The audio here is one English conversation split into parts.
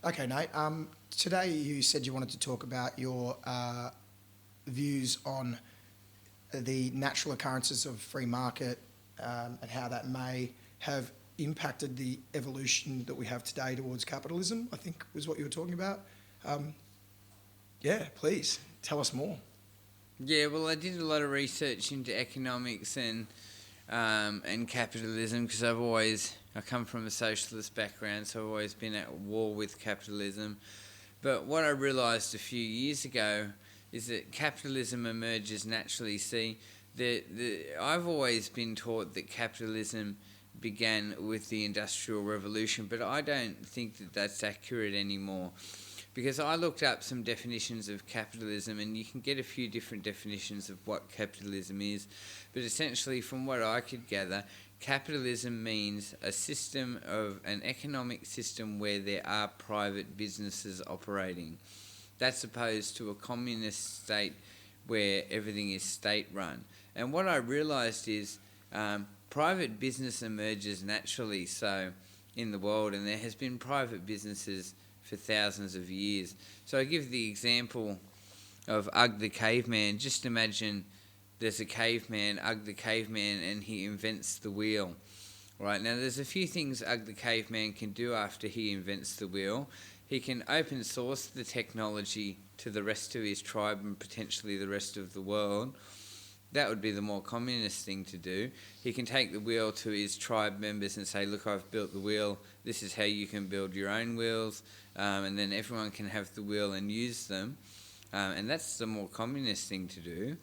Okay, Nate. Today you said you wanted to talk about your views on the natural occurrences of free market and how that may have impacted the evolution that we have today towards capitalism, I think was what you were talking about. Um, yeah, please tell us more. Yeah, well, I did a lot of research into economics and capitalism because I come from a socialist background, so I've always been at war with capitalism. But what I realised a few years ago is that capitalism emerges naturally. See, I've always been taught that capitalism began with the Industrial Revolution, but I don't think that that's accurate anymore. Because I looked up some definitions of capitalism, and you can get a few different definitions of what capitalism is. But essentially, from what I could gather, capitalism means an economic system where there are private businesses operating. That's opposed to a communist state where everything is state run. And what I realised is private business emerges naturally so in the world, and there has been private businesses for thousands of years. So I give the example of Ugg the caveman. Just imagine there's a caveman, Ugg the caveman, and he invents the wheel. Right, now there's a few things Ugg the caveman can do after he invents the wheel. He can open source the technology to the rest of his tribe and potentially the rest of the world. That would be the more communist thing to do. He can take the wheel to his tribe members and say, look, I've built the wheel. This is how you can build your own wheels. And then everyone can have the wheel and use them. And that's the more communist thing to do.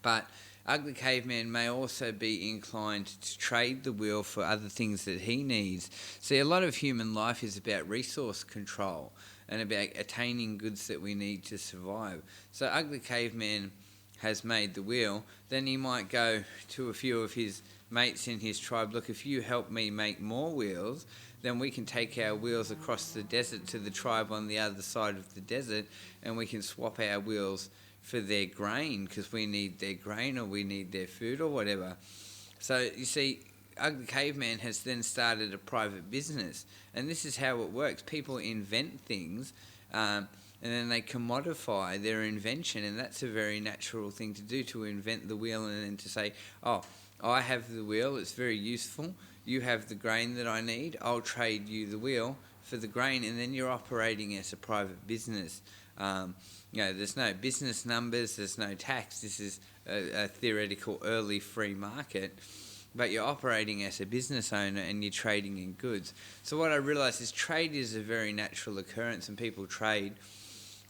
But Ugly Caveman may also be inclined to trade the wheel for other things that he needs. See, a lot of human life is about resource control and about attaining goods that we need to survive. So Ugly Caveman has made the wheel. Then he might go to a few of his mates in his tribe, look, if you help me make more wheels, then we can take our wheels across the desert to the tribe on the other side of the desert, and we can swap our wheels for their grain because we need their grain or we need their food or whatever. So you see, Ugly Caveman has then started a private business, and this is how it works. People invent things and then they commodify their invention, and that's a very natural thing to do, to invent the wheel and then to say, oh, I have the wheel, it's very useful, you have the grain that I need, I'll trade you the wheel for the grain, and then you're operating as a private business. There's no business numbers, there's no tax, this is a theoretical early free market, but you're operating as a business owner and you're trading in goods. So what I realised is trade is a very natural occurrence, and people trade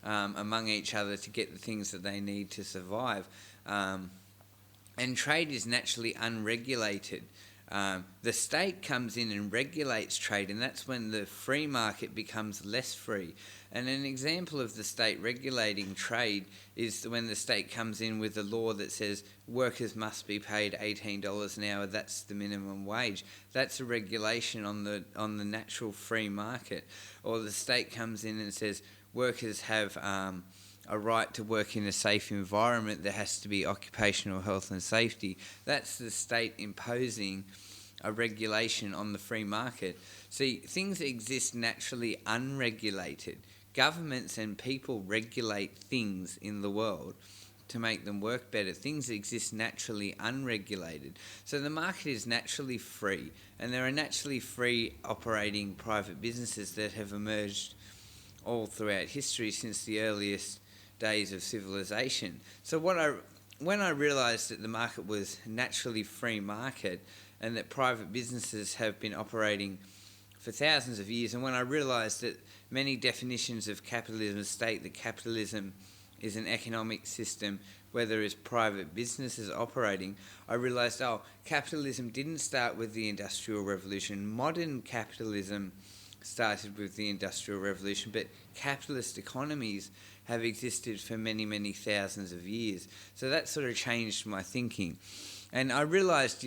among each other to get the things that they need to survive. And trade is naturally unregulated. The state comes in and regulates trade, and that's when the free market becomes less free. And an example of the state regulating trade is when the state comes in with a law that says workers must be paid $18 an hour, that's the minimum wage. That's a regulation on the natural free market. Or the state comes in and says workers have a right to work in a safe environment, there has to be occupational health and safety. That's the state imposing a regulation on the free market. See, things exist naturally unregulated. Governments and people regulate things in the world to make them work better. Things exist naturally unregulated. So the market is naturally free, and there are naturally free operating private businesses that have emerged all throughout history since the earliest days of civilization. So when I realised that the market was naturally free market and that private businesses have been operating for thousands of years, and when I realised that many definitions of capitalism state that capitalism is an economic system where there is private businesses operating, I realised, capitalism didn't start with the Industrial Revolution. Modern capitalism started with the Industrial Revolution, but capitalist economies have existed for many, many thousands of years. So that sort of changed my thinking. And I realised,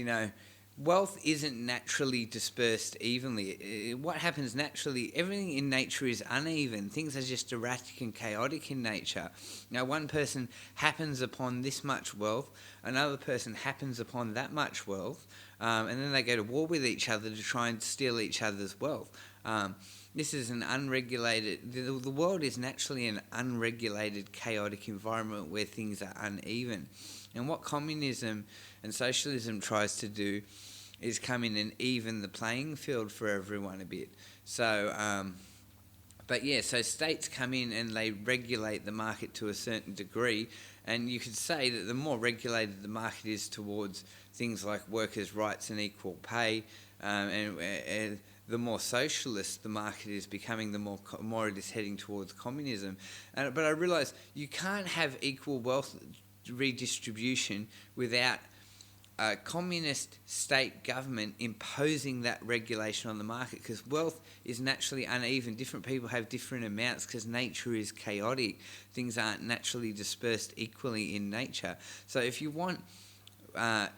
wealth isn't naturally dispersed evenly. What happens naturally, everything in nature is uneven. Things are just erratic and chaotic in nature. Now, one person happens upon this much wealth, another person happens upon that much wealth, and then they go to war with each other to try and steal each other's wealth. this is an unregulated. The world is naturally an unregulated, chaotic environment where things are uneven, and what communism and socialism tries to do is come in and even the playing field for everyone a bit. So, so states come in and they regulate the market to a certain degree, and you could say that the more regulated the market is towards things like workers' rights and equal pay, and the more socialist the market is becoming, the more it is heading towards communism. But I realise you can't have equal wealth redistribution without a communist state government imposing that regulation on the market, because wealth is naturally uneven. Different people have different amounts because nature is chaotic. Things aren't naturally dispersed equally in nature. So if you want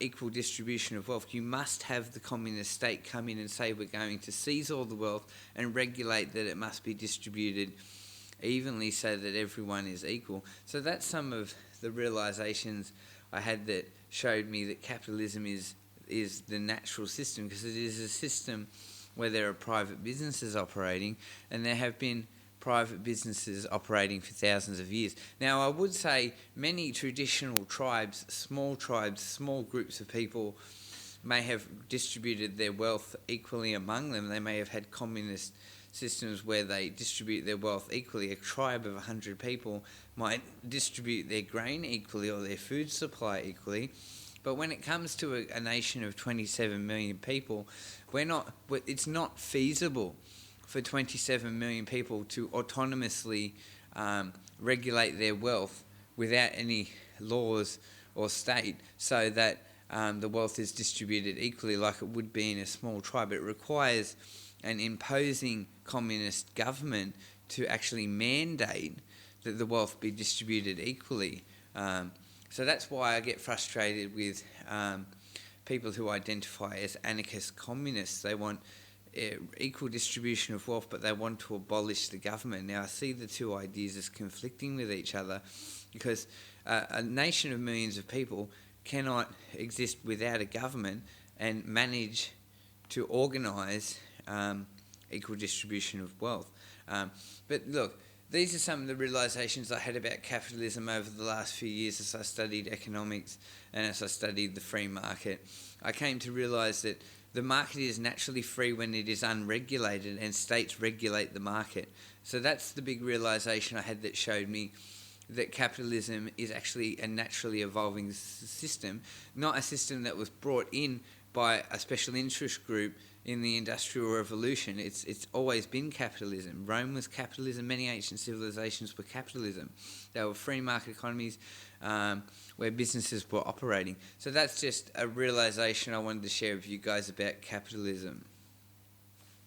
equal distribution of wealth, you must have the communist state come in and say we're going to seize all the wealth and regulate that it must be distributed evenly so that everyone is equal. So that's some of the realizations I had that showed me that capitalism is the natural system, because it is a system where there are private businesses operating, and there have been private businesses operating for thousands of years. Now, I would say many traditional tribes, small groups of people may have distributed their wealth equally among them. They may have had communist systems where they distribute their wealth equally. A tribe of 100 people might distribute their grain equally or their food supply equally. But when it comes to a nation of 27 million people, it's not feasible for 27 million people to autonomously regulate their wealth without any laws or state, so that the wealth is distributed equally like it would be in a small tribe. It requires an imposing communist government to actually mandate that the wealth be distributed equally. So that's why I get frustrated with people who identify as anarchist communists. They want equal distribution of wealth, but they want to abolish the government. Now, I see the two ideas as conflicting with each other, because a nation of millions of people cannot exist without a government and manage to organise equal distribution of wealth. But look, these are some of the realisations I had about capitalism over the last few years as I studied economics and as I studied the free market. I came to realise that the market is naturally free when it is unregulated, and states regulate the market. So that's the big realisation I had that showed me that capitalism is actually a naturally evolving system, not a system that was brought in by a special interest group in the Industrial Revolution. It's always been capitalism. Rome was capitalism. Many ancient civilizations were capitalism. They were free market economies where businesses were operating. So that's just a realisation I wanted to share with you guys about capitalism.